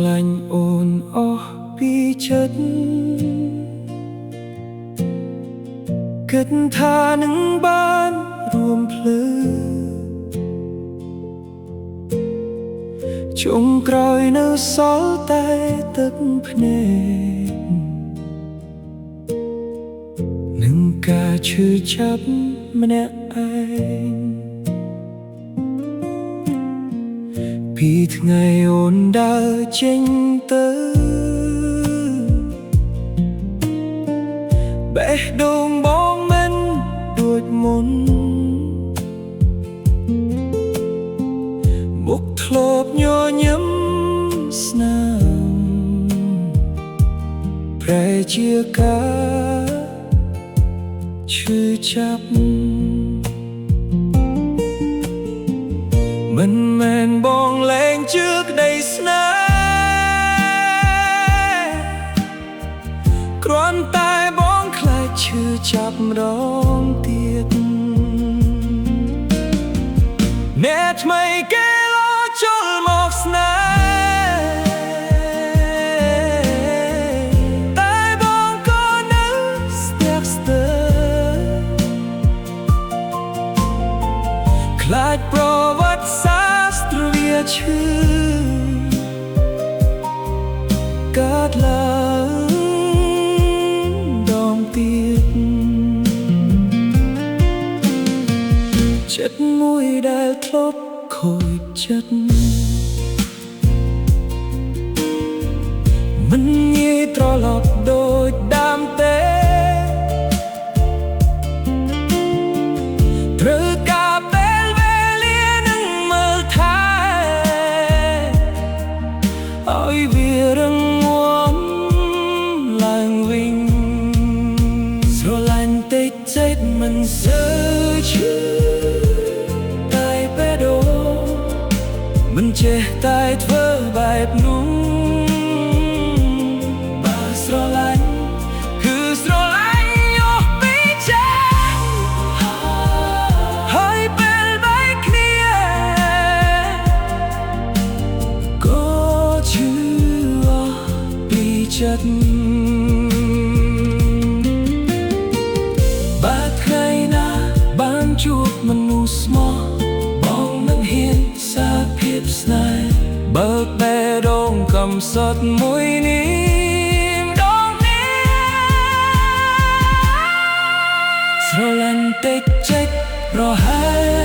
ឡាញ់អូនអស់ពីចិត្តគិតថានឹងបានរួមភ្លឺចុងក្រោយនៅសល់តែទឹកភ្នែកនឹងការឈឺចាប់ម្នាក់ឯងពីថ្ងៃអូនដើរចេញទៅបេះដូងបងមិនដូចមុនមុខធ្លាប់ញញឹមស្នាមប្រែជាការឈឺចាប់មិនមែនបងលែងជឿក្តីស្នេហ៍គ្រាន់តែបងខ្លាចឈឺចាប់ម្ដងទៀតអ្នកថ្មីគេលោចូលមកស្នេហ៍តែបងក៏នៅស្ទះស្ទើរខ្លាចប្រវត្តិសាស្ត្រវាឈឺកើតឡើងដងទៀតចិត្តមួយដែលធ្លាប់ខូចចិត្តមិនងាយត្រឡប់ដូចដើមទេត្រូវការពេលវេលានឹងមើលថែឲ្យវារឹងមាំឡើងវិញស្រឡាញ់តិចចេតមិនសូវឈឺតែបេះដូងមិនចេះតែធ្វើបែបនោះបើស្រឡាញ់គឺស្រឡាញ់អស់ពីចិត្តហើយពេលបែកគ្នាក៏ឈឺអស់ពីចិត្តបើថ្ងៃណាបានជួបមនុស្សស្មោះបងនឹងហ៊ានសារភាពស្នេហ៍បើកបេះដូងកំសត់មួយនេះម្ដងនេះស្រឡាញ់តិចចេះប្រហែល